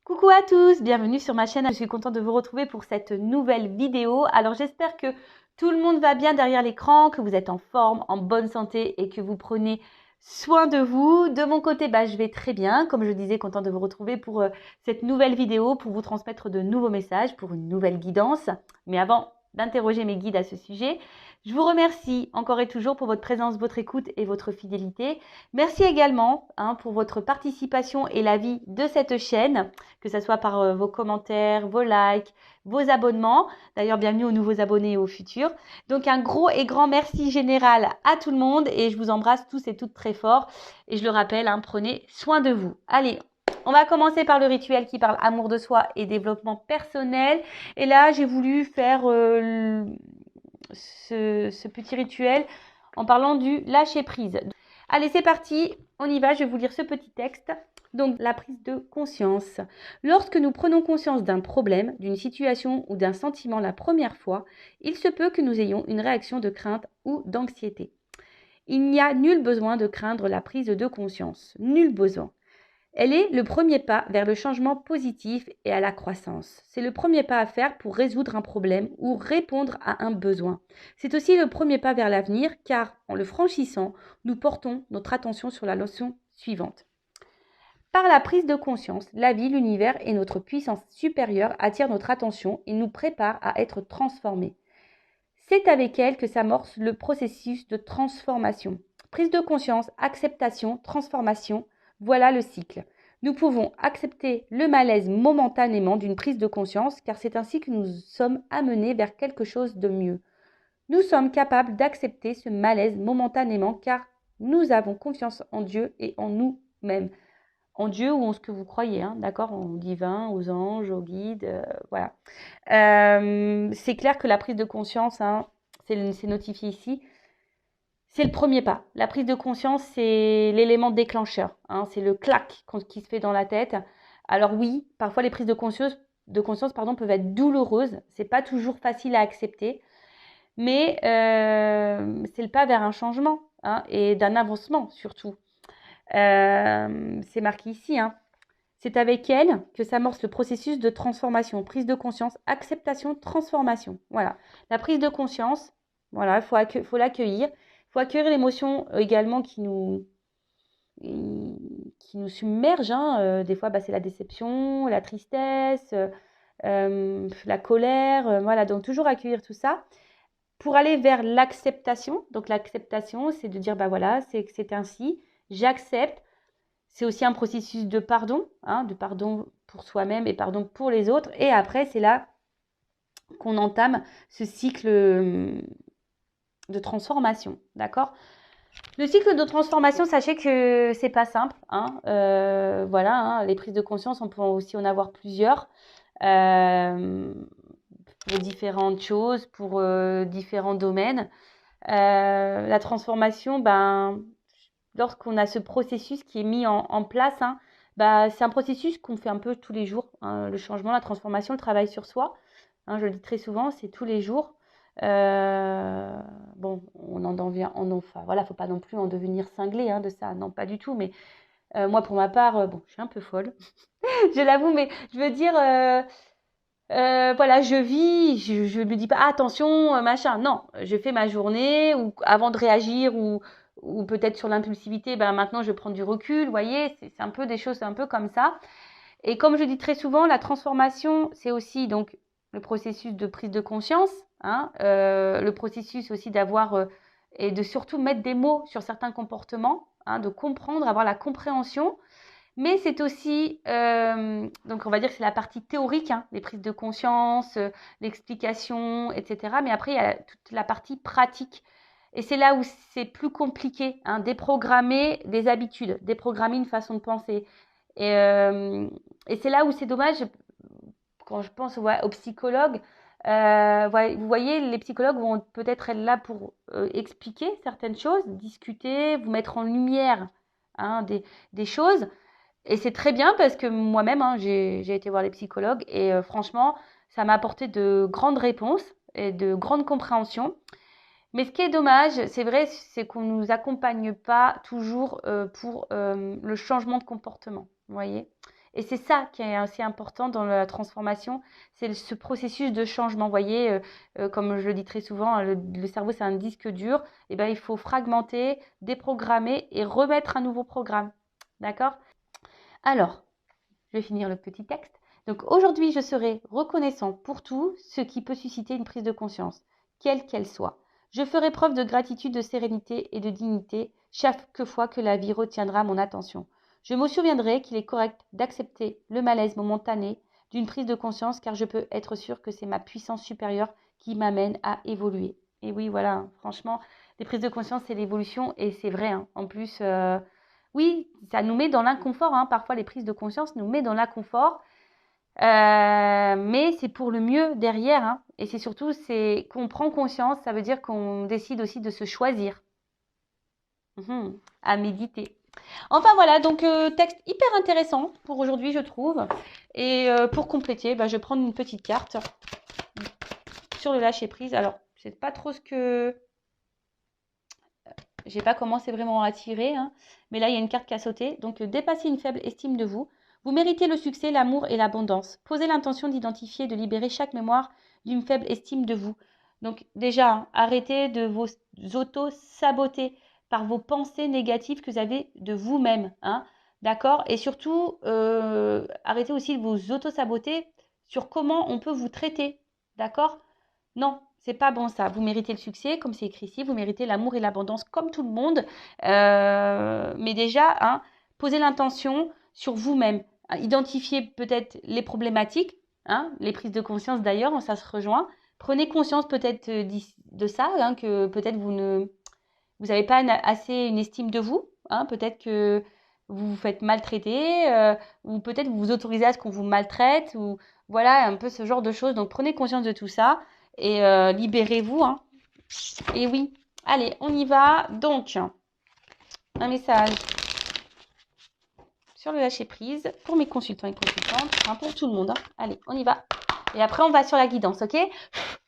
Coucou à tous, bienvenue sur ma chaîne. Je suis contente de vous retrouver pour cette nouvelle vidéo. Alors j'espère que tout le monde va bien derrière l'écran, que vous êtes en forme, en bonne santé et que vous prenez soin de vous. De mon côté, je vais très bien. Comme je disais, contente de vous retrouver pour cette nouvelle vidéo, pour vous transmettre de nouveaux messages, pour une nouvelle guidance. Mais avant d'interroger mes guides à ce sujet, je vous remercie encore et toujours pour votre présence, votre écoute et votre fidélité. Merci également pour votre participation et l'avis de cette chaîne, que ce soit par vos commentaires, vos likes, vos abonnements. D'ailleurs, bienvenue aux nouveaux abonnés et aux futurs. Donc, un gros et grand merci général à tout le monde et je vous embrasse tous et toutes très fort. Et je le rappelle, prenez soin de vous. Allez, on va commencer par le rituel qui parle amour de soi et développement personnel. Et là, j'ai voulu faire ce petit rituel en parlant du lâcher prise. Allez, c'est parti, on y va, je vais vous lire ce petit texte. Donc, la prise de conscience. Lorsque nous prenons conscience d'un problème, d'une situation ou d'un sentiment la première fois, il se peut que nous ayons une réaction de crainte ou d'anxiété. Il n'y a nul besoin de craindre la prise de conscience, nul besoin. Elle est le premier pas vers le changement positif et à la croissance. C'est le premier pas à faire pour résoudre un problème ou répondre à un besoin. C'est aussi le premier pas vers l'avenir car en le franchissant, nous portons notre attention sur la notion suivante. Par la prise de conscience, la vie, l'univers et notre puissance supérieure attirent notre attention et nous préparent à être transformés. C'est avec elle que s'amorce le processus de transformation. Prise de conscience, acceptation, transformation, voilà le cycle. Nous pouvons accepter le malaise momentanément d'une prise de conscience car c'est ainsi que nous sommes amenés vers quelque chose de mieux. Nous sommes capables d'accepter ce malaise momentanément car nous avons confiance en Dieu et en nous-mêmes. En Dieu ou en ce que vous croyez, d'accord, en divin, aux anges, aux guides, voilà. C'est clair que la prise de conscience, c'est notifié ici, c'est le premier pas. La prise de conscience, c'est l'élément déclencheur, c'est le clac qui se fait dans la tête. Alors oui, parfois les prises de conscience peuvent être douloureuses, c'est pas toujours facile à accepter, mais c'est le pas vers un changement et d'un avancement surtout. C'est marqué ici, C'est avec elle que s'amorce le processus de transformation, prise de conscience, acceptation, transformation. Voilà, la prise de conscience, voilà, il faut l'accueillir. Il faut accueillir l'émotion également qui nous submerge. Des fois, c'est la déception, la tristesse, la colère. Voilà, donc toujours accueillir tout ça pour aller vers l'acceptation. Donc l'acceptation, c'est de dire, voilà, c'est ainsi, j'accepte. C'est aussi un processus de pardon pour soi-même et pardon pour les autres. Et après, c'est là qu'on entame ce cycle de transformation, d'accord ? Le cycle de transformation, sachez que c'est pas simple. Les prises de conscience, on peut aussi en avoir plusieurs pour différentes choses, pour différents domaines. La transformation, lorsqu'on a ce processus qui est mis en place, c'est un processus qu'on fait un peu tous les jours. Le changement, la transformation, le travail sur soi. Je le dis très souvent, c'est tous les jours. On en vient, faut pas non plus en devenir cinglé de ça, non, pas du tout. Mais moi, pour ma part, je suis un peu folle, je l'avoue, mais je veux dire, je vis, je me dis pas attention, machin. Non, je fais ma journée ou avant de réagir ou peut-être sur l'impulsivité, maintenant je prends du recul, vous voyez, c'est un peu des choses un peu comme ça. Et comme je dis très souvent, la transformation, c'est aussi donc le processus de prise de conscience, le processus aussi d'avoir et de surtout mettre des mots sur certains comportements, de comprendre, avoir la compréhension. Mais c'est aussi, donc on va dire que c'est la partie théorique, les prises de conscience, l'explication, etc. Mais après, il y a toute la partie pratique. Et c'est là où c'est plus compliqué, déprogrammer des habitudes, déprogrammer une façon de penser. Et c'est là où c'est dommage, quand je pense aux psychologues, vous voyez, les psychologues vont peut-être être là pour expliquer certaines choses, discuter, vous mettre en lumière des choses. Et c'est très bien parce que moi-même, j'ai été voir les psychologues et franchement, ça m'a apporté de grandes réponses et de grandes compréhensions. Mais ce qui est dommage, c'est vrai, c'est qu'on ne nous accompagne pas toujours pour le changement de comportement, vous voyez. Et c'est ça qui est assez important dans la transformation, c'est ce processus de changement. Vous voyez, comme je le dis très souvent, le cerveau, c'est un disque dur. Et ben, il faut fragmenter, déprogrammer et remettre un nouveau programme. D'accord? Alors, je vais finir le petit texte. Donc aujourd'hui, je serai reconnaissant pour tout ce qui peut susciter une prise de conscience, quelle qu'elle soit. Je ferai preuve de gratitude, de sérénité et de dignité chaque fois que la vie retiendra mon attention. Je me souviendrai qu'il est correct d'accepter le malaise momentané d'une prise de conscience car je peux être sûr que c'est ma puissance supérieure qui m'amène à évoluer. Et oui, voilà, franchement, les prises de conscience, c'est l'évolution et c'est vrai. Hein. En plus, oui, ça nous met dans l'inconfort. Hein. Parfois, les prises de conscience nous mettent dans l'inconfort. Mais c'est pour le mieux derrière. Hein. Et c'est surtout qu'on prend conscience. Ça veut dire qu'on décide aussi de se choisir. À méditer. Enfin voilà, donc texte hyper intéressant pour aujourd'hui, je trouve. Et pour compléter, je vais prendre une petite carte sur le lâcher prise. Alors, je sais pas trop ce que... J'ai pas commencé vraiment à tirer, hein, mais là, il y a une carte qui a sauté. Donc, dépasser une faible estime de vous. Vous méritez le succès, l'amour et l'abondance. Posez l'intention d'identifier et de libérer chaque mémoire d'une faible estime de vous. Donc, déjà, hein, arrêtez de vous auto-saboter par vos pensées négatives que vous avez de vous-même. Hein, d'accord? Et surtout, arrêtez aussi de vous auto-saboter sur comment on peut vous traiter. D'accord? Non, c'est pas bon ça. Vous méritez le succès, comme c'est écrit ici. Vous méritez l'amour et l'abondance comme tout le monde. Mais déjà, hein, posez l'intention sur vous-même. Identifiez peut-être les problématiques, hein, les prises de conscience d'ailleurs, ça se rejoint. Prenez conscience peut-être de ça, hein, que peut-être vous n'avez pas assez une estime de vous. Hein, peut-être que vous vous faites maltraiter, ou peut-être vous vous autorisez à ce qu'on vous maltraite, ou voilà, un peu ce genre de choses. Donc prenez conscience de tout ça. Et libérez-vous. Hein. Et oui, allez, on y va. Donc, un message sur le lâcher prise pour mes consultants et consultantes, hein, pour tout le monde. Hein. Allez, on y va. Et après, on va sur la guidance, ok?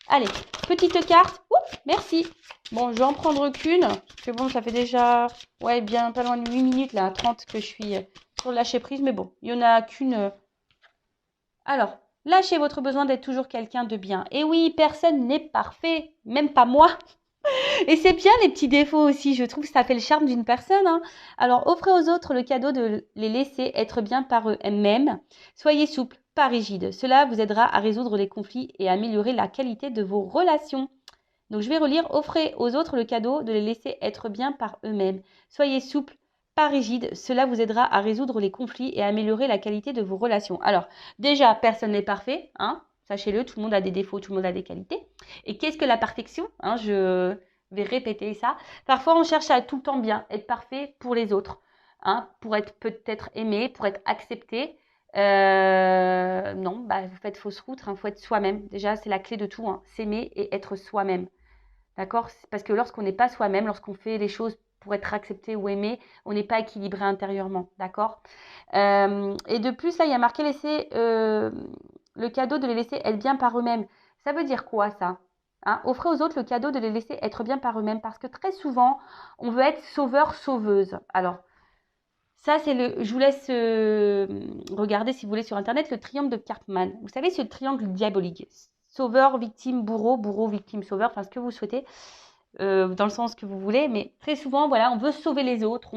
Allez, petite carte. Oups, merci. Bon, je vais en prendre qu'une. Parce que bon, ça fait déjà, ouais, bien pas loin de 8 minutes, là, 30 que je suis sur le lâcher prise. Mais bon, il n'y en a qu'une. Alors, lâchez votre besoin d'être toujours quelqu'un de bien. Et oui, personne n'est parfait, même pas moi. Et c'est bien les petits défauts aussi, je trouve que ça fait le charme d'une personne. Hein. Alors, offrez aux autres le cadeau de les laisser être bien par eux-mêmes. Soyez souple, pas rigide. Cela vous aidera à résoudre les conflits et à améliorer la qualité de vos relations. Donc, je vais relire. Offrez aux autres le cadeau de les laisser être bien par eux-mêmes. Soyez souple, pas rigide. Cela vous aidera à résoudre les conflits et à améliorer la qualité de vos relations. Alors, déjà, personne n'est parfait. Hein. Sachez-le, tout le monde a des défauts, tout le monde a des qualités. Et qu'est-ce que la perfection? Hein, je vais répéter ça. Parfois, on cherche à être tout le temps bien, être parfait pour les autres, hein, pour être peut-être aimé, pour être accepté. Non, vous faites fausse route, il faut être soi-même. Déjà, c'est la clé de tout, hein, s'aimer et être soi-même. D'accord? Parce que lorsqu'on n'est pas soi-même, lorsqu'on fait les choses pour être accepté ou aimé, on n'est pas équilibré intérieurement. D'accord? Et de plus, là, il y a marqué laisser le cadeau de les laisser être bien par eux-mêmes. Ça veut dire quoi, ça? Hein, offrez aux autres le cadeau de les laisser être bien par eux-mêmes parce que très souvent, on veut être sauveur-sauveuse. Alors, ça, c'est le. Je vous laisse regarder, si vous voulez, sur Internet, le triangle de Karpman. Vous savez, c'est le triangle diabolique. Sauveur, victime, bourreau, bourreau, victime, sauveur, enfin ce que vous souhaitez, dans le sens que vous voulez. Mais très souvent, voilà, on veut sauver les autres,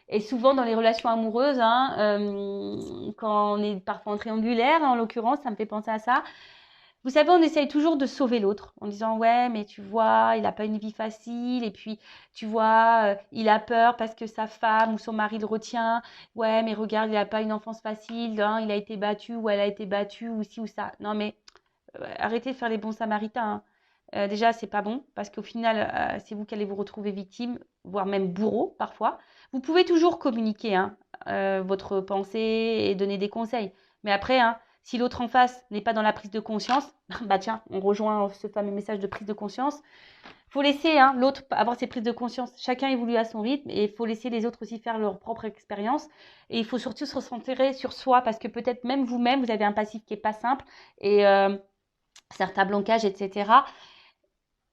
Et souvent dans les relations amoureuses, hein, quand on est parfois en triangulaire, en l'occurrence, ça me fait penser à ça. Vous savez, on essaye toujours de sauver l'autre en disant ouais, mais tu vois, il n'a pas une vie facile et puis tu vois, il a peur parce que sa femme ou son mari le retient. Ouais, mais regarde, il n'a pas une enfance facile, hein, il a été battu ou elle a été battue ou ci ou ça. Non, mais arrêtez de faire les bons samaritains. Hein. Déjà, c'est pas bon parce qu'au final, c'est vous qui allez vous retrouver victime, voire même bourreau parfois. Vous pouvez toujours communiquer hein, votre pensée et donner des conseils. Mais après, hein, si l'autre en face n'est pas dans la prise de conscience, tiens, on rejoint ce fameux message de prise de conscience. Il faut laisser hein, l'autre avoir ses prises de conscience. Chacun évolue à son rythme et il faut laisser les autres aussi faire leur propre expérience. Et il faut surtout se recentrer sur soi parce que peut-être même vous-même, vous avez un passif qui n'est pas simple et certains blocages, etc.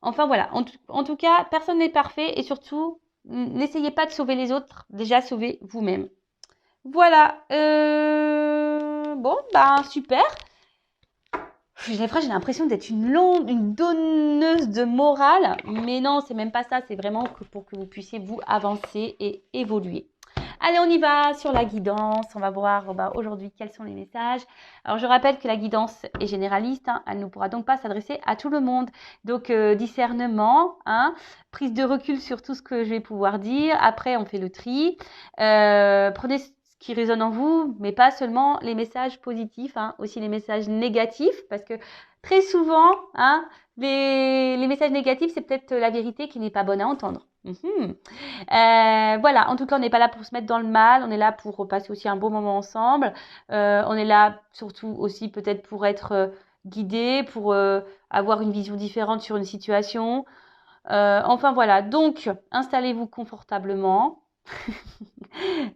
Enfin voilà, en tout cas, personne n'est parfait et surtout, n'essayez pas de sauver les autres, déjà sauvez vous-même. Voilà. Bon, bah super. Des fois, j'ai l'impression d'être une donneuse de morale, mais non, c'est même pas ça. C'est vraiment pour que vous puissiez vous avancer et évoluer. Allez, on y va sur la guidance. On va voir aujourd'hui quels sont les messages. Alors, je rappelle que la guidance est généraliste. Hein, elle ne pourra donc pas s'adresser à tout le monde. Donc, discernement, hein, prise de recul sur tout ce que je vais pouvoir dire. Après, on fait le tri. Prenez ce qui résonne en vous, mais pas seulement les messages positifs, hein, aussi les messages négatifs, parce que très souvent, hein, les messages négatifs, c'est peut-être la vérité qui n'est pas bonne à entendre. Voilà, en tout cas, on n'est pas là pour se mettre dans le mal, on est là pour passer aussi un bon moment ensemble. On est là surtout aussi peut-être pour être guidé, pour avoir une vision différente sur une situation. Enfin voilà, donc installez-vous confortablement.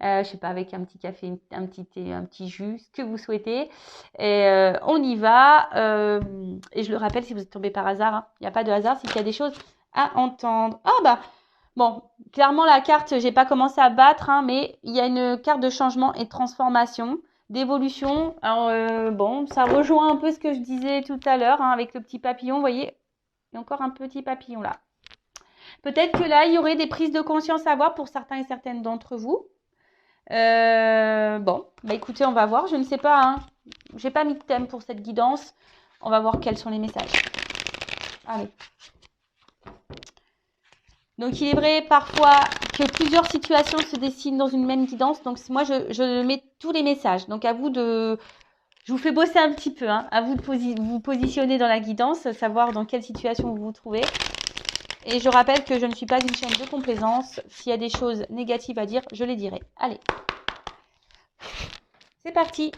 Je sais pas, avec un petit café, un petit thé, un petit jus, ce que vous souhaitez. Et on y va. Et je le rappelle, si vous êtes tombé par hasard, hein, il n'y a pas de hasard, c'est qu'il y a des choses à entendre. Ah bah, bon, clairement la carte, j'ai pas commencé à battre, hein, mais il y a une carte de changement et de transformation, d'évolution. Alors bon, ça rejoint un peu ce que je disais tout à l'heure, hein, avec le petit papillon. Vous voyez, il y a encore un petit papillon là. Peut-être que là, il y aurait des prises de conscience à avoir pour certains et certaines d'entre vous. Bon, bah écoutez, on va voir. Je ne sais pas, hein. J'ai pas mis de thème pour cette guidance. On va voir quels sont les messages. Allez. Donc, il est vrai parfois que plusieurs situations se dessinent dans une même guidance. Donc, moi, je mets tous les messages. Donc, à vous de... Je vous fais bosser un petit peu. Hein. À vous de vous positionner dans la guidance, savoir dans quelle situation vous vous trouvez. Et je rappelle que je ne suis pas une chaîne de complaisance. S'il y a des choses négatives à dire, je les dirai. Allez. C'est parti.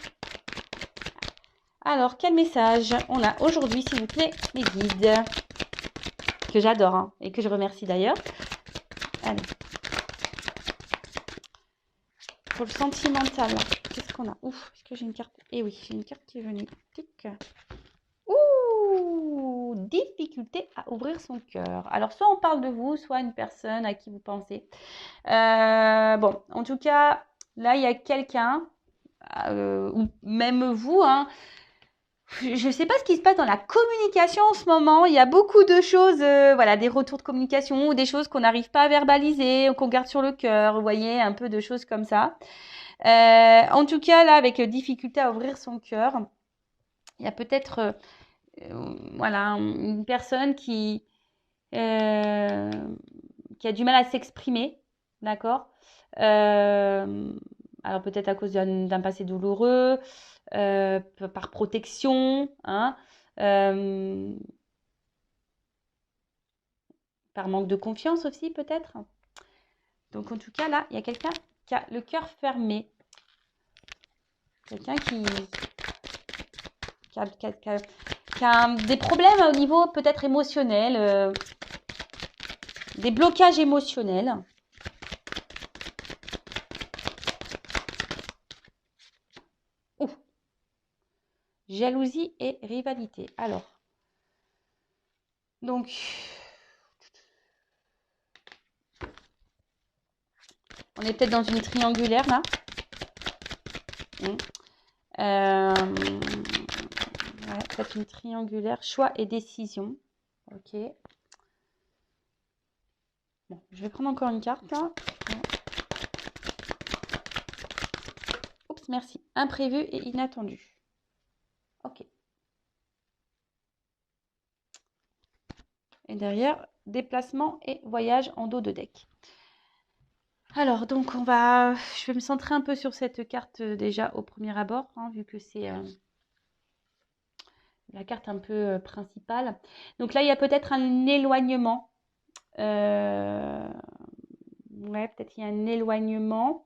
Alors, quel message on a aujourd'hui, s'il vous plaît, mes guides, que j'adore hein, et que je remercie d'ailleurs. Allez. Pour le sentimental, qu'est-ce qu'on a? Ouf, est-ce que j'ai une carte? Eh oui, j'ai une carte qui est venue. Tic. Ouh, difficulté à ouvrir son cœur. Alors, soit on parle de vous, soit une personne à qui vous pensez. Bon, en tout cas, là, il y a quelqu'un, ou même vous, hein. Je ne sais pas ce qui se passe dans la communication en ce moment. Il y a beaucoup de choses, voilà, des retours de communication ou des choses qu'on n'arrive pas à verbaliser, ou qu'on garde sur le cœur. Vous voyez, un peu de choses comme ça. En tout cas, là, avec difficulté à ouvrir son cœur, il y a peut-être, voilà, une personne qui a du mal à s'exprimer, d'accord? Alors peut-être à cause d'un passé douloureux, par protection, hein, euh, par manque de confiance aussi peut-être. Donc en tout cas là, il y a quelqu'un qui a le cœur fermé. Quelqu'un qui a des problèmes au niveau peut-être émotionnel, des blocages émotionnels. Ouh. Jalousie et rivalité. Alors, donc, on est peut-être dans une triangulaire là. Ouais, peut-être une triangulaire. Choix et décision. Ok. Bon, je vais prendre encore une carte là. Ouais. Oups, merci. Imprévu et inattendu. Ok. Et derrière, déplacement et voyage en dos de deck. Alors, donc, je vais me centrer un peu sur cette carte déjà au premier abord, hein, vu que c'est la carte un peu principale. Donc là, il y a peut-être un éloignement. Ouais, peut-être il y a un éloignement,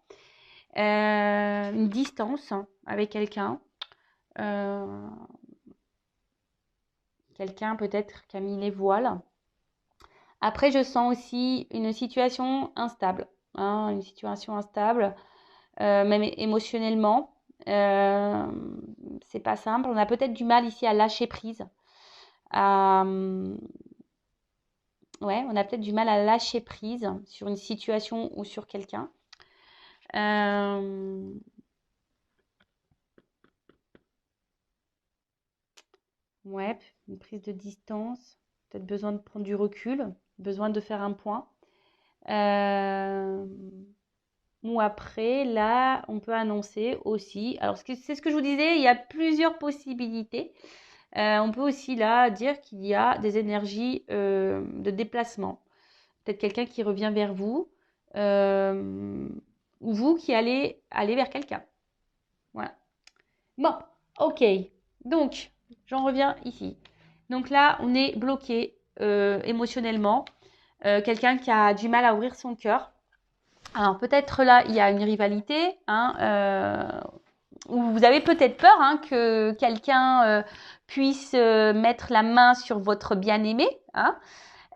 une distance avec quelqu'un. Quelqu'un peut-être qui a mis les voiles. Après, je sens aussi une situation instable, hein, une situation instable, même émotionnellement. C'est pas simple. On a peut-être du mal ici à lâcher prise. Ouais, on a peut-être du mal à lâcher prise sur une situation ou sur quelqu'un. Ouais, une prise de distance, peut-être besoin de prendre du recul, besoin de faire un point. Euh, ou après, là, on peut annoncer aussi. Alors, c'est ce que je vous disais, il y a plusieurs possibilités. On peut aussi là dire qu'il y a des énergies de déplacement. Peut-être quelqu'un qui revient vers vous, euh, ou vous qui allez aller vers quelqu'un. Voilà. Bon, ok. Donc, j'en reviens ici. Donc là, on est bloqué émotionnellement. Quelqu'un qui a du mal à ouvrir son cœur. Alors peut-être là, il y a une rivalité, hein, où vous avez peut-être peur hein, que quelqu'un puisse mettre la main sur votre bien-aimé. Hein.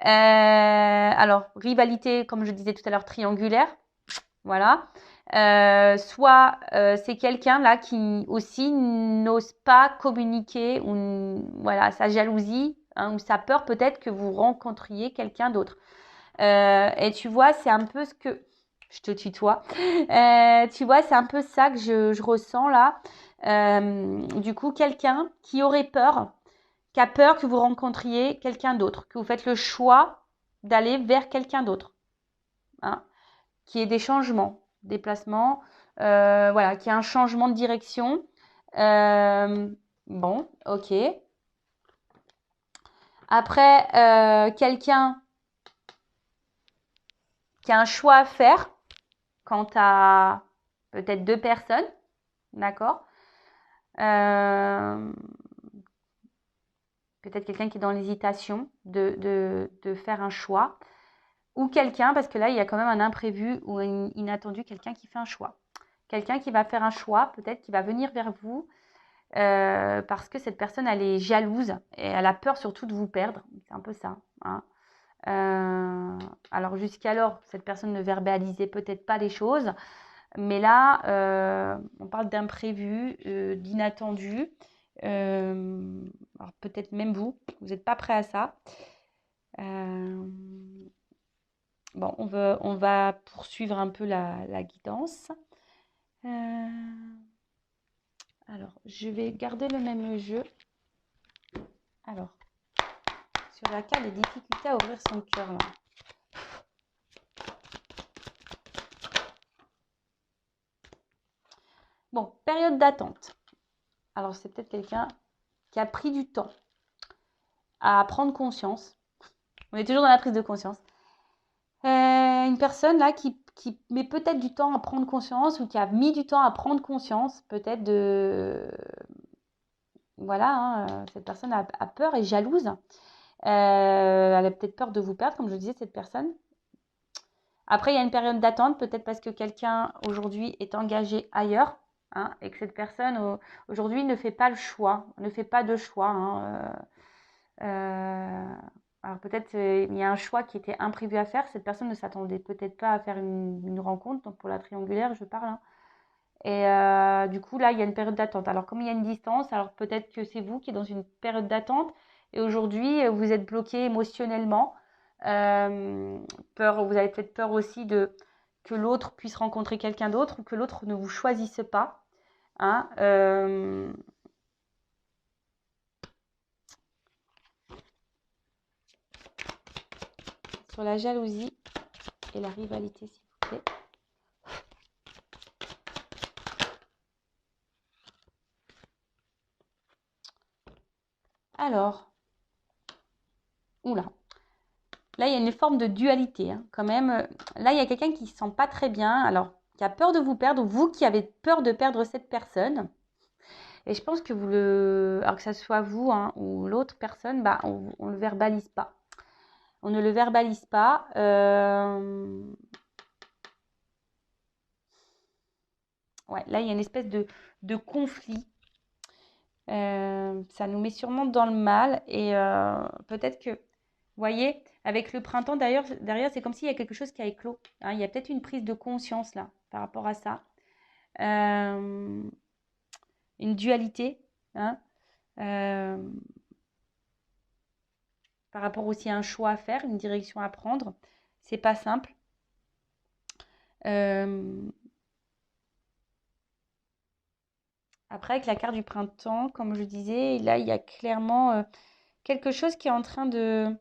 Alors, rivalité, comme je disais tout à l'heure, triangulaire. Voilà. Soit c'est quelqu'un là qui aussi n'ose pas communiquer ou voilà sa jalousie hein, ou sa peur peut-être que vous rencontriez quelqu'un d'autre. Et tu vois, c'est un peu ce que je te tutoie. Tu vois, c'est un peu ça que je ressens là. Du coup, quelqu'un qui aurait peur, qui a peur que vous rencontriez quelqu'un d'autre, que vous faites le choix d'aller vers quelqu'un d'autre, hein, qui ait des changements, déplacements, voilà, qui a un changement de direction. Bon, ok. Après, quelqu'un qui a un choix à faire quant à peut-être deux personnes, d'accord. Peut-être quelqu'un qui est dans l'hésitation de faire un choix. Ou quelqu'un, parce que là, il y a quand même un imprévu ou un inattendu, quelqu'un qui fait un choix. Quelqu'un qui va faire un choix, peut-être qui va venir vers vous parce que cette personne, elle est jalouse et elle a peur surtout de vous perdre. C'est un peu ça. Hein. Alors jusqu'alors, cette personne ne verbalisait peut-être pas les choses, mais là, on parle d'imprévu, d'inattendu. Alors peut-être même vous n'êtes pas prêt à ça. Bon, on va poursuivre un peu la guidance. Alors, je vais garder le même jeu. Alors, sur la carte des difficultés à ouvrir son cœur. Là. Bon, période d'attente. Alors, c'est peut-être quelqu'un qui a pris du temps à prendre conscience. On est toujours dans la prise de conscience. Une personne là qui met peut-être du temps à prendre conscience ou qui a mis du temps à prendre conscience peut-être de... Voilà, hein, cette personne a peur et jalouse. Elle a peut-être peur de vous perdre, comme je disais, cette personne. Après, il y a une période d'attente, peut-être parce que quelqu'un aujourd'hui est engagé ailleurs hein, et que cette personne aujourd'hui ne fait pas le choix, ne fait pas de choix. Hein, alors peut-être il y a un choix qui était imprévu à faire. Cette personne ne s'attendait peut-être pas à faire une rencontre, donc pour la triangulaire, je parle. Hein. Et du coup, là, il y a une période d'attente. Alors, comme il y a une distance, alors peut-être que c'est vous qui êtes dans une période d'attente et aujourd'hui, vous êtes bloqué émotionnellement. Peur, vous avez peut-être peur aussi de que l'autre puisse rencontrer quelqu'un d'autre ou que l'autre ne vous choisisse pas. Hein, sur la jalousie et la rivalité, s'il vous plaît. Alors, oula. Là, il y a une forme de dualité, hein, quand même. Là, il y a quelqu'un qui ne se sent pas très bien, alors qui a peur de vous perdre, ou vous qui avez peur de perdre cette personne. Et je pense que vous le... Alors que ça soit vous hein, ou l'autre personne, bah, on ne le verbalise pas. On ne le verbalise pas. Ouais, là, il y a une espèce de conflit. Ça nous met sûrement dans le mal. Et peut-être que, vous voyez, avec le printemps, derrière c'est comme s'il y a quelque chose qui a éclos. Hein. Il y a peut-être une prise de conscience là, par rapport à ça. Une dualité. Hein. Par rapport aussi à un choix à faire, une direction à prendre. C'est pas simple. Après, avec la carte du printemps, comme je disais, là, il y a clairement quelque chose qui est en train de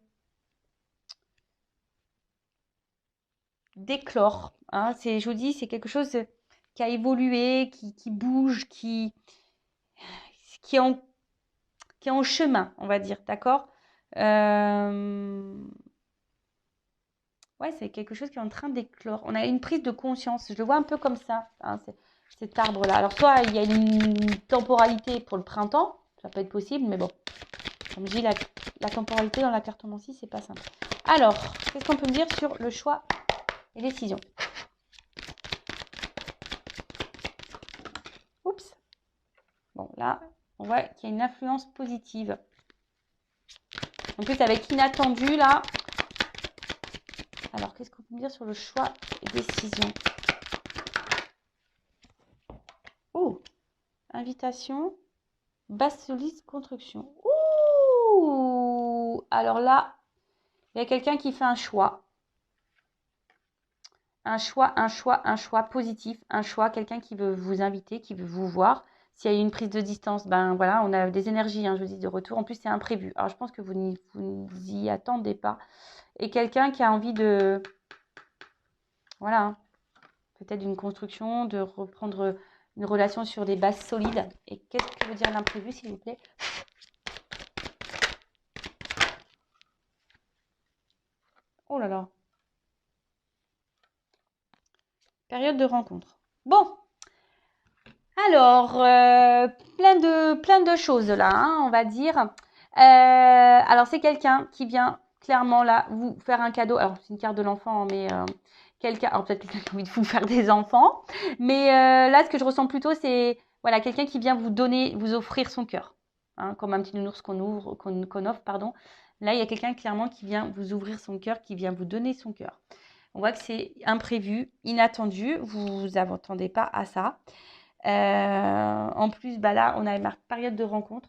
d'éclore. Hein. Je vous dis, c'est quelque chose qui a évolué, qui bouge, qui est qui est en chemin, on va dire, d'accord. Ouais, c'est quelque chose qui est en train d'éclore. On a une prise de conscience. Je le vois un peu comme ça, hein, cet arbre-là. Alors, soit il y a une temporalité pour le printemps, ça peut être possible, mais bon, comme je dis, la temporalité dans la cartomancie, c'est pas simple. Alors, qu'est-ce qu'on peut me dire sur le choix et décision? Oups. Bon, là, on voit qu'il y a une influence positive. En plus, avec inattendu, là. Alors, qu'est-ce qu'on peut me dire sur le choix et décision? Oh, invitation, basse soliste, construction. Ouh, alors là, il y a quelqu'un qui fait un choix. Un choix positif, un choix, quelqu'un qui veut vous inviter, qui veut vous voir. S'il y a eu une prise de distance, ben voilà, on a des énergies, hein, je vous dis, de retour. En plus, c'est imprévu. Alors, je pense que vous n'y attendez pas. Et quelqu'un qui a envie de, voilà, hein, peut-être d'une construction, de reprendre une relation sur des bases solides. Et qu'est-ce que veut dire l'imprévu, s'il vous plaît? Oh là là. Période de rencontre. Bon. Alors, plein de choses là, hein, on va dire. Alors, c'est quelqu'un qui vient clairement là vous faire un cadeau. Alors, c'est une carte de l'enfant, mais quelqu'un, alors peut-être quelqu'un qui a envie de vous faire des enfants. Mais là, ce que je ressens plutôt, c'est voilà, quelqu'un qui vient vous donner, vous offrir son cœur. Hein, comme un petit nounours qu'on offre, pardon. Là, il y a quelqu'un clairement qui vient vous ouvrir son cœur, qui vient vous donner son cœur. On voit que c'est imprévu, inattendu, vous vous attendez pas à ça. En plus, bah là, on a une période de rencontre.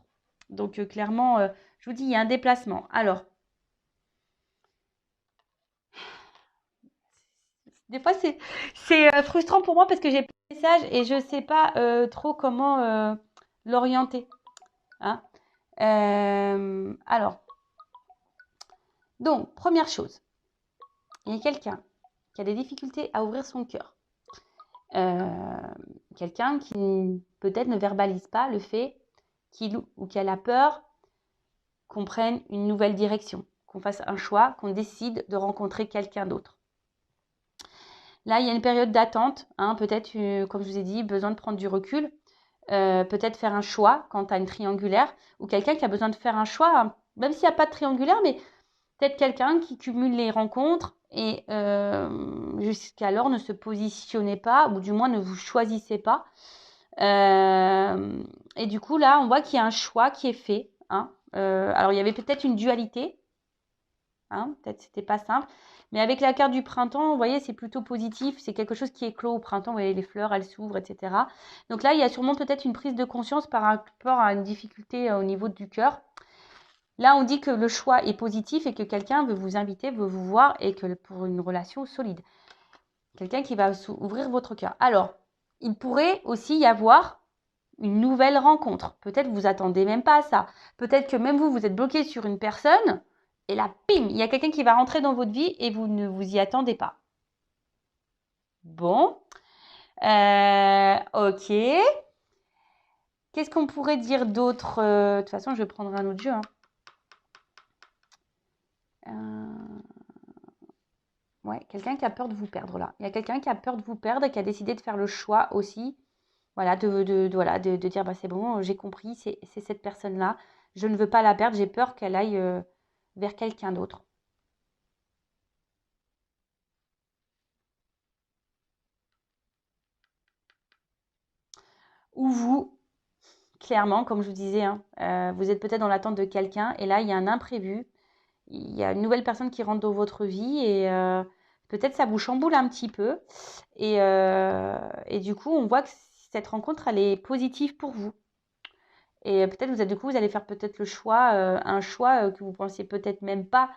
Donc, clairement, je vous dis, il y a un déplacement. Alors, des fois, c'est frustrant pour moi parce que j'ai plein de messages et je ne sais pas trop comment l'orienter. Hein. Alors, donc, première chose, il y a quelqu'un qui a des difficultés à ouvrir son cœur. Quelqu'un qui peut-être ne verbalise pas le fait qu'il ou qu'elle a peur qu'on prenne une nouvelle direction, qu'on fasse un choix, qu'on décide de rencontrer quelqu'un d'autre. Là, il y a une période d'attente, hein, peut-être, comme je vous ai dit, besoin de prendre du recul, peut-être faire un choix quand tu as une triangulaire, ou quelqu'un qui a besoin de faire un choix, hein, même s'il n'y a pas de triangulaire, mais peut-être quelqu'un qui cumule les rencontres et jusqu'alors ne se positionnait pas, ou du moins ne vous choisissez pas. Et du coup, là, on voit qu'il y a un choix qui est fait. Hein. Alors, il y avait peut-être une dualité. Hein, peut-être c'était pas simple. Mais avec la carte du printemps, vous voyez, c'est plutôt positif. C'est quelque chose qui éclot au printemps. Vous voyez, les fleurs, elles s'ouvrent, etc. Donc là, il y a sûrement peut-être une prise de conscience par rapport à une difficulté au niveau du cœur. Là, on dit que le choix est positif et que quelqu'un veut vous inviter, veut vous voir et que pour une relation solide. Quelqu'un qui va ouvrir votre cœur. Alors, il pourrait aussi y avoir une nouvelle rencontre. Peut-être vous attendez même pas à ça. Peut-être que même vous êtes bloqué sur une personne et là, pim, il y a quelqu'un qui va rentrer dans votre vie et vous ne vous y attendez pas. Bon. Ok. Qu'est-ce qu'on pourrait dire d'autre? De toute façon, je vais prendre un autre jeu. Hein. Ouais, quelqu'un qui a peur de vous perdre là. Il y a quelqu'un qui a peur de vous perdre et qui a décidé de faire le choix aussi. Voilà, de dire bah, c'est bon, j'ai compris, c'est cette personne-là. Je ne veux pas la perdre, j'ai peur qu'elle aille vers quelqu'un d'autre. Ou vous, clairement, comme je vous disais, hein, vous êtes peut-être dans l'attente de quelqu'un et là, il y a un imprévu. Il y a une nouvelle personne qui rentre dans votre vie et peut-être ça vous chamboule un petit peu. Et du coup, on voit que cette rencontre, elle est positive pour vous. Et peut-être vous allez faire peut-être le choix, un choix que vous pensiez peut-être même pas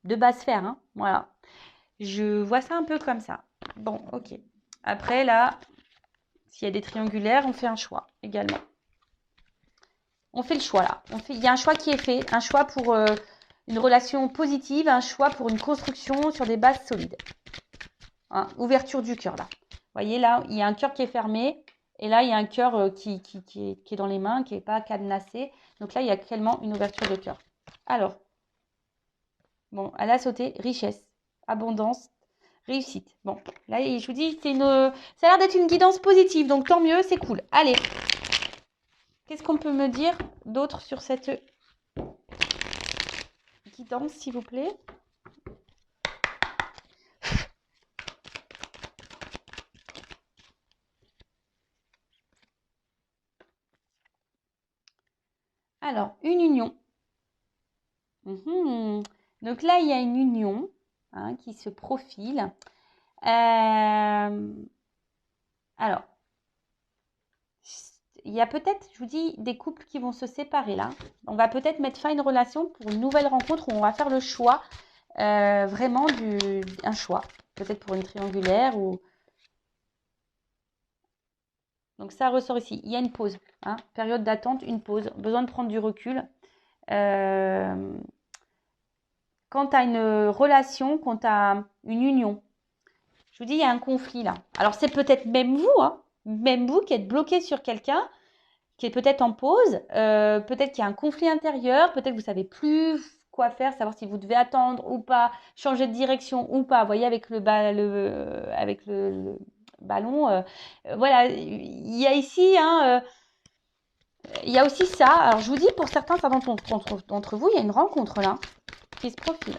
de base faire. Hein. Voilà. Je vois ça un peu comme ça. Bon, ok. Après, là, s'il y a des triangulaires, on fait un choix également. On fait le choix là. Il y a un choix qui est fait, un choix pour une relation positive, un choix pour une construction sur des bases solides. Hein, ouverture du cœur là. Vous voyez là, il y a un cœur qui est fermé et là il y a un cœur qui est dans les mains, qui n'est pas cadenassé. Donc là il y a clairement une ouverture de cœur. Alors, bon, elle a sauté richesse, abondance, réussite. Bon, là je vous dis, ça a l'air d'être une guidance positive, donc tant mieux, c'est cool. Allez, qu'est-ce qu'on peut me dire d'autre sur cette guidance, s'il vous plaît? Alors, une union. Donc là, il y a une union qui se profile. Alors, il y a peut-être, je vous dis, des couples qui vont se séparer là. On va peut-être mettre fin à une relation pour une nouvelle rencontre où on va faire le choix, vraiment un choix. Peut-être pour une triangulaire ou... Donc ça ressort ici. Il y a une pause. Période d'attente, une pause. Besoin de prendre du recul. Quand tu as une relation, quand tu as une union, je vous dis, il y a un conflit là. Alors, c'est peut-être même vous qui êtes bloqué sur quelqu'un, qui est peut-être en pause, peut-être qu'il y a un conflit intérieur, peut-être que vous ne savez plus quoi faire, savoir si vous devez attendre ou pas, changer de direction ou pas. Vous voyez, avec le ballon, voilà, il y a ici, il y a aussi ça. Alors, je vous dis, pour certains d'entre vous, il y a une rencontre là qui se profile.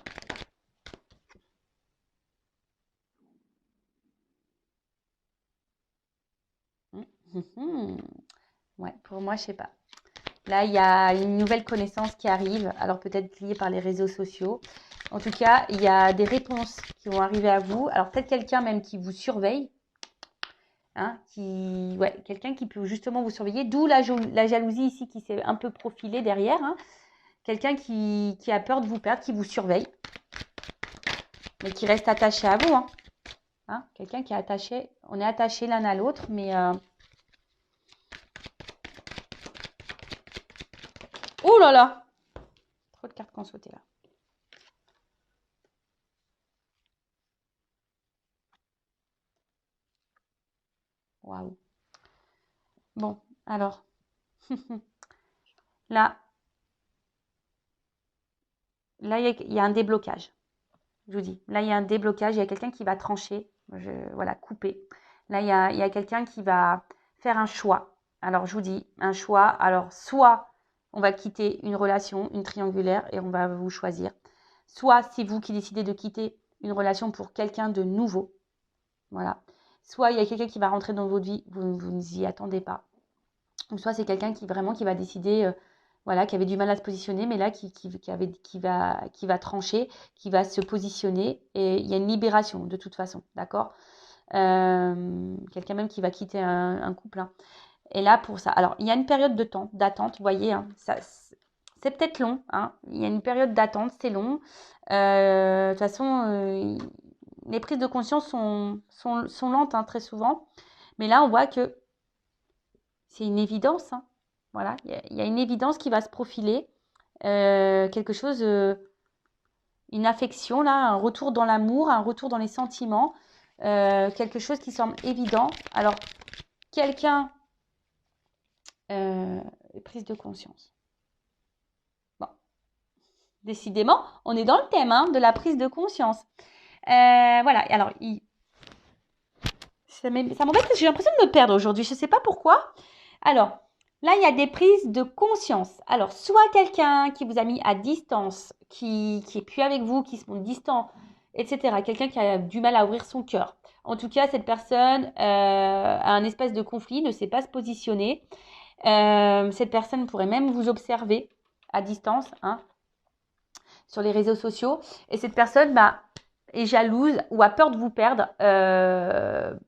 Ouais, pour moi, je sais pas. Là, il y a une nouvelle connaissance qui arrive, alors peut-être liée par les réseaux sociaux. En tout cas, il y a des réponses qui vont arriver à vous. Alors peut-être quelqu'un même qui vous surveille, quelqu'un qui peut justement vous surveiller, d'où la jalousie ici qui s'est un peu profilée derrière. Quelqu'un qui a peur de vous perdre, qui vous surveille, mais qui reste attaché à vous. Quelqu'un qui est attaché, on est attaché l'un à l'autre, mais... Oh là là! Trop de cartes qui ont sauté là. Waouh! Bon, alors... Là, il y a un déblocage. Je vous dis, là, il y a un déblocage. Il y a quelqu'un qui va trancher, couper. Là, il y a quelqu'un qui va faire un choix. Alors, je vous dis, un choix. Alors, soit on va quitter une relation, une triangulaire, et on va vous choisir. Soit c'est vous qui décidez de quitter une relation pour quelqu'un de nouveau. Voilà. Soit il y a quelqu'un qui va rentrer dans votre vie, vous ne vous y attendez pas. Ou soit c'est quelqu'un qui va décider, qui avait du mal à se positionner, mais là qui va trancher, qui va se positionner, et il y a une libération de toute façon, d'accord? Quelqu'un même qui va quitter un couple. Et là pour ça, alors il y a une période de temps d'attente, vous voyez, c'est peut-être long, il y a une période d'attente, c'est long. De toute façon, les prises de conscience sont lentes très souvent, mais là on voit que c'est une évidence. Voilà, il y a une évidence qui va se profiler. Quelque chose, une affection, là, un retour dans l'amour, un retour dans les sentiments. Quelque chose qui semble évident. Alors, quelqu'un... prise de conscience. Bon. Décidément, on est dans le thème de la prise de conscience. Voilà, alors, ça m'embête, j'ai l'impression de me perdre aujourd'hui. Je ne sais pas pourquoi. Alors, là, il y a des prises de conscience. Alors, soit quelqu'un qui vous a mis à distance, qui est plus avec vous, qui se montre distant, etc. Quelqu'un qui a du mal à ouvrir son cœur. En tout cas, cette personne a un espèce de conflit, ne sait pas se positionner. Cette personne pourrait même vous observer à distance sur les réseaux sociaux. Et cette personne est jalouse ou a peur de vous perdre. Elle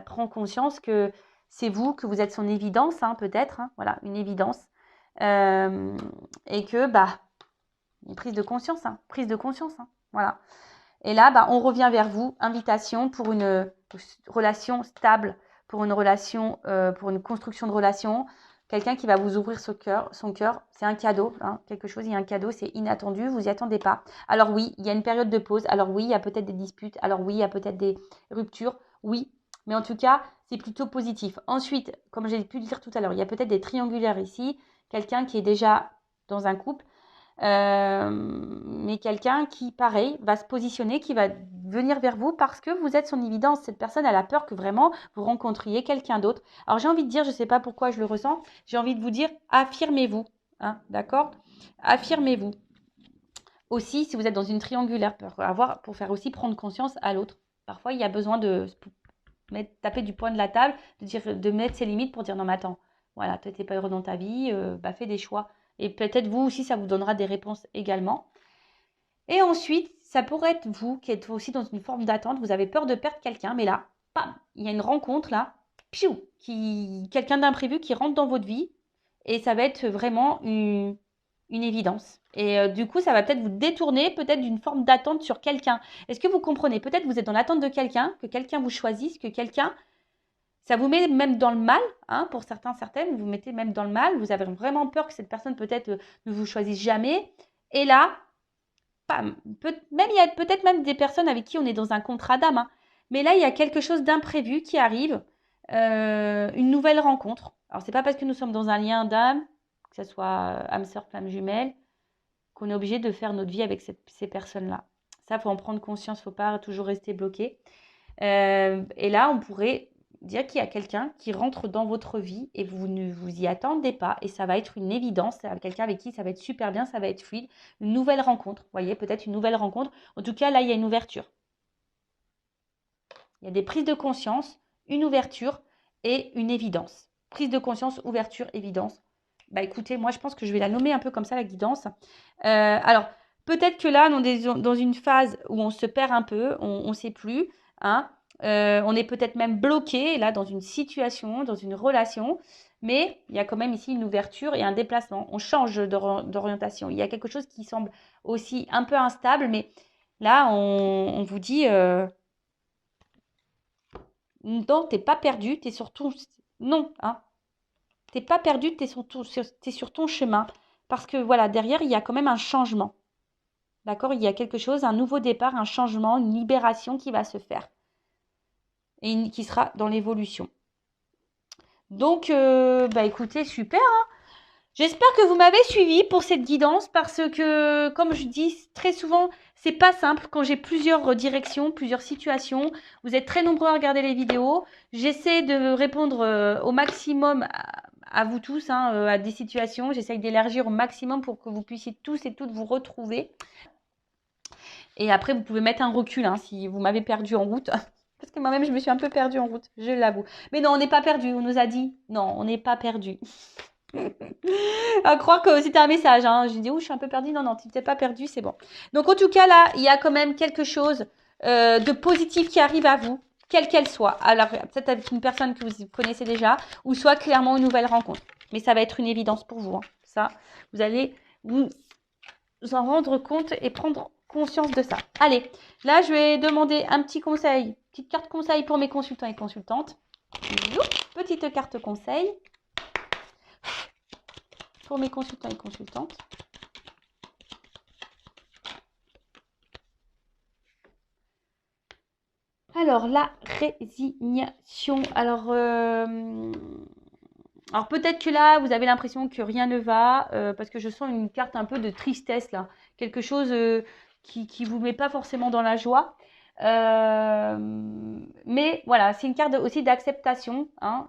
prend conscience que c'est vous, que vous êtes son évidence, peut-être. Voilà, une évidence. Et que, une prise de conscience. Voilà. Et là, on revient vers vous. Invitation pour une relation stable, pour une relation, pour une construction de relation. quelqu'un qui va vous ouvrir son cœur, c'est un cadeau, hein, quelque chose, il y a un cadeau, c'est inattendu, vous n'y attendez pas. Alors oui, il y a une période de pause, alors oui, il y a peut-être des disputes, alors oui, il y a peut-être des ruptures, oui, mais en tout cas, c'est plutôt positif. Ensuite, comme j'ai pu le dire tout à l'heure, il y a peut-être des triangulaires ici, quelqu'un qui est déjà dans un couple, mais quelqu'un qui, pareil, va se positionner, qui va venir vers vous parce que vous êtes son évidence. Cette personne, elle a peur que vraiment vous rencontriez quelqu'un d'autre. Alors j'ai envie de dire, je ne sais pas pourquoi je le ressens, j'ai envie de vous dire, affirmez-vous, hein, d'accord? Affirmez-vous. Aussi, si vous êtes dans une triangulaire, pour faire aussi prendre conscience à l'autre. Parfois, il y a besoin de taper du poing de la table, de mettre ses limites pour dire non mais attends, voilà, toi t'es pas heureux dans ta vie, fais des choix. Et peut-être vous aussi, ça vous donnera des réponses également. Et ensuite, ça pourrait être vous qui êtes aussi dans une forme d'attente, vous avez peur de perdre quelqu'un, mais là, bam, il y a une rencontre là, piou, quelqu'un d'imprévu qui rentre dans votre vie, et ça va être vraiment une évidence. Et du coup, ça va peut-être vous détourner peut-être d'une forme d'attente sur quelqu'un. Est-ce que vous comprenez? Peut-être vous êtes dans l'attente de quelqu'un, que quelqu'un vous choisisse, que quelqu'un, ça vous met même dans le mal, hein, pour certains, certaines, vous vous mettez même dans le mal, vous avez vraiment peur que cette personne peut-être ne vous choisisse jamais. Et là, bam, même il y a peut-être même des personnes avec qui on est dans un contrat d'âme, hein, mais là, il y a quelque chose d'imprévu qui arrive, une nouvelle rencontre. Alors, c'est pas parce que nous sommes dans un lien d'âme, que ce soit âme sœur, flamme jumelle, qu'on est obligé de faire notre vie avec ces personnes-là. Ça, il faut en prendre conscience, il ne faut pas toujours rester bloqué. Et là, on pourrait dire qu'il y a quelqu'un qui rentre dans votre vie et vous ne vous y attendez pas et ça va être une évidence, quelqu'un avec qui ça va être super bien, ça va être fluide, une nouvelle rencontre, vous voyez, peut-être une nouvelle rencontre. En tout cas, là, il y a une ouverture. Il y a des prises de conscience, une ouverture et une évidence. Prise de conscience, ouverture, évidence. Bah écoutez, moi je pense que je vais la nommer un peu comme ça, la guidance. Alors, peut-être que là, on est dans une phase où on se perd un peu, on ne sait plus, hein. On est peut-être même bloqué, là, dans une situation, dans une relation, mais il y a quand même ici une ouverture et un déplacement. On change d'orientation. Il y a quelque chose qui semble aussi un peu instable, mais là, on vous dit, non, t'es pas perdu, t'es surtout... Non, hein. T'es pas perdu, t'es sur ton chemin. Parce que voilà, derrière, il y a quand même un changement. D'accord? Il y a quelque chose, un nouveau départ, un changement, une libération qui va se faire. Et qui sera dans l'évolution. Donc, écoutez, super, hein. J'espère que vous m'avez suivi pour cette guidance parce que, comme je dis très souvent, c'est pas simple quand j'ai plusieurs directions, plusieurs situations. Vous êtes très nombreux à regarder les vidéos. J'essaie de répondre au maximum à vous tous, hein, à des situations. J'essaie d'élargir au maximum pour que vous puissiez tous et toutes vous retrouver. Et après, vous pouvez mettre un recul hein, si vous m'avez perdu en route. Parce que moi-même, je me suis un peu perdue en route, je l'avoue. Mais non, on n'est pas perdu. On nous a dit, non, on n'est pas perdu. À croire que c'était un message. Hein. J'ai dit, je suis un peu perdue. Non, non, tu n'es pas perdu, c'est bon. Donc, en tout cas, là, il y a quand même quelque chose de positif qui arrive à vous, quelle qu'elle soit. Alors, peut-être avec une personne que vous connaissez déjà, ou soit clairement une nouvelle rencontre. Mais ça va être une évidence pour vous. Hein. Ça, vous allez vous en rendre compte et prendre conscience de ça. Allez, là, je vais demander un petit conseil, petite carte conseil pour mes consultants et consultantes. Petite carte conseil pour mes consultants et consultantes. Alors, la résignation. Alors peut-être que là, vous avez l'impression que rien ne va, parce que je sens une carte un peu de tristesse, là. Quelque chose qui ne vous met pas forcément dans la joie. Mais voilà, c'est une carte aussi d'acceptation. Hein,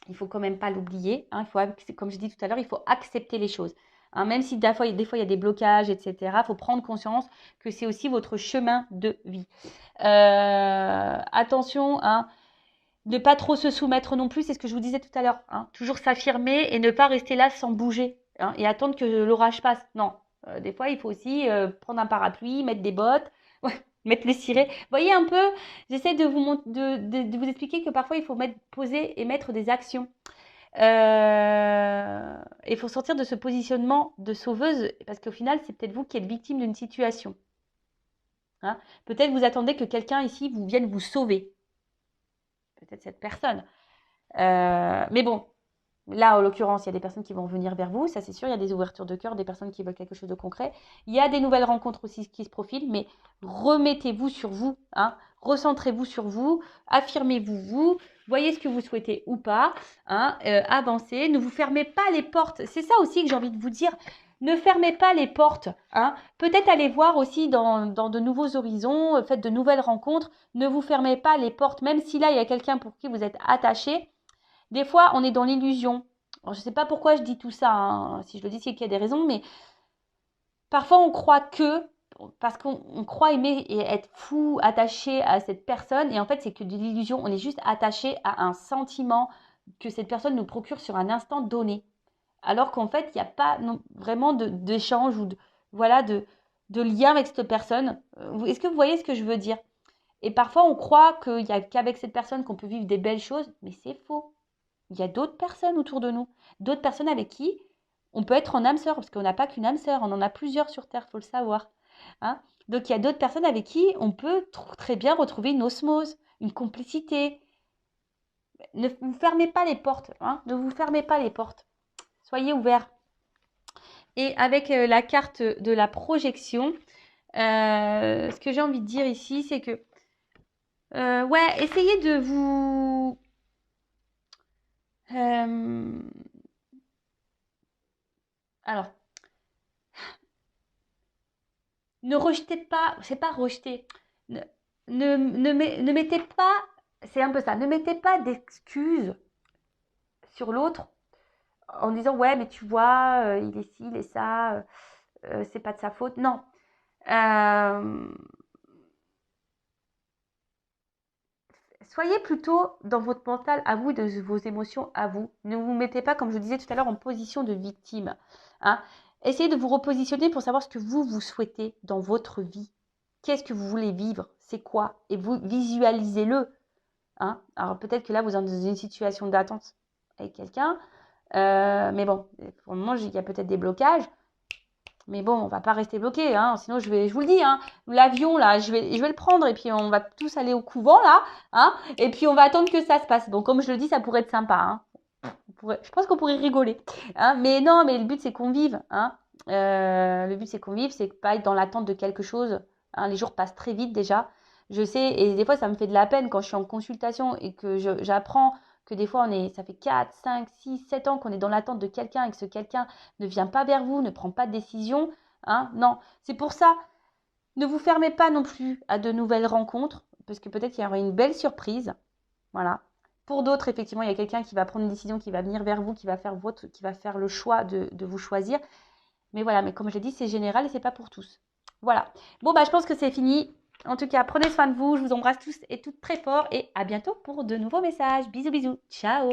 il ne faut quand même pas l'oublier. Hein, comme je dis tout à l'heure, il faut accepter les choses. Hein, même si des fois, il y a des blocages, etc., il faut prendre conscience que c'est aussi votre chemin de vie. Attention, hein, ne pas trop se soumettre non plus, c'est ce que je vous disais tout à l'heure. Hein, toujours s'affirmer et ne pas rester là sans bouger hein, et attendre que l'orage passe. Non, des fois, il faut aussi prendre un parapluie, mettre des bottes, mettre le ciré. Voyez un peu, j'essaie de vous expliquer que parfois, il faut poser et mettre des actions. Il faut sortir de ce positionnement de sauveuse parce qu'au final, c'est peut-être vous qui êtes victime d'une situation. Hein, peut-être vous attendez que quelqu'un ici vienne vous sauver. Peut-être cette personne. Mais bon, Là, en l'occurrence, il y a des personnes qui vont venir vers vous, ça c'est sûr, il y a des ouvertures de cœur, des personnes qui veulent quelque chose de concret. Il y a des nouvelles rencontres aussi qui se profilent, mais remettez-vous sur vous, hein, recentrez-vous sur vous, affirmez-vous vous, voyez ce que vous souhaitez ou pas, hein, avancez, ne vous fermez pas les portes. C'est ça aussi que j'ai envie de vous dire. Ne fermez pas les portes. Hein. Peut-être allez voir aussi dans de nouveaux horizons, faites de nouvelles rencontres. Ne vous fermez pas les portes, même si là, il y a quelqu'un pour qui vous êtes attaché. Des fois, on est dans l'illusion. Je ne sais pas pourquoi je dis tout ça, hein. Si je le dis, c'est qu'il y a des raisons, mais parfois on croit parce qu'on croit aimer et être fou, attaché à cette personne, et en fait, c'est que de l'illusion. On est juste attaché à un sentiment que cette personne nous procure sur un instant donné. Alors qu'en fait, il n'y a pas vraiment d'échange ou voilà, de lien avec cette personne. Est-ce que vous voyez ce que je veux dire? Et parfois, on croit qu'il n'y a qu'avec cette personne qu'on peut vivre des belles choses, mais c'est faux. Il y a d'autres personnes autour de nous, d'autres personnes avec qui on peut être en âme sœur, parce qu'on n'a pas qu'une âme sœur, on en a plusieurs sur Terre, il faut le savoir. Hein. Donc il y a d'autres personnes avec qui on peut très bien retrouver une osmose, une complicité. Ne vous fermez pas les portes, hein, ne vous fermez pas les portes. Soyez ouverts. Et avec la carte de la projection, ce que j'ai envie de dire ici, c'est que ouais, essayez de vous alors, ne rejetez pas, c'est pas rejeter, ne mettez pas, c'est un peu ça, ne mettez pas d'excuses sur l'autre en disant ouais mais tu vois, il est ci, il est ça, c'est pas de sa faute. Non. Soyez plutôt dans votre mental à vous, de vos émotions à vous. Ne vous mettez pas, comme je disais tout à l'heure, en position de victime. Hein. Essayez de vous repositionner pour savoir ce que vous souhaitez dans votre vie. Qu'est-ce que vous voulez vivre? C'est quoi? Et vous visualisez-le. Hein. Alors peut-être que là, vous êtes dans une situation d'attente avec quelqu'un. Mais bon, pour le moment, il y a peut-être des blocages. Mais bon, on va pas rester bloqué, hein. Sinon je vous le dis, hein, l'avion là, je vais le prendre et puis on va tous aller au couvent là, hein, et puis on va attendre que ça se passe. Bon, comme je le dis, ça pourrait être sympa, hein. Je pense qu'on pourrait rigoler, hein. Mais non, mais le but c'est qu'on vive, hein. Le but c'est qu'on vive, c'est pas être dans l'attente de quelque chose. Hein. Les jours passent très vite déjà. Je sais, et des fois ça me fait de la peine quand je suis en consultation et que j'apprends que des fois ça fait 4, 5, 6, 7 ans qu'on est dans l'attente de quelqu'un et que ce quelqu'un ne vient pas vers vous, ne prend pas de décision. Hein. Non, c'est pour ça, ne vous fermez pas non plus à de nouvelles rencontres, parce que peut-être qu'il y aura une belle surprise. Voilà. Pour d'autres, effectivement, il y a quelqu'un qui va prendre une décision, qui va venir vers vous, qui va faire le choix de vous choisir. Mais voilà, mais comme je l'ai dit, c'est général et c'est pas pour tous. Voilà. Bon, bah, je pense que c'est fini. En tout cas, prenez soin de vous. Je vous embrasse tous et toutes très fort. Et à bientôt pour de nouveaux messages. Bisous, bisous. Ciao.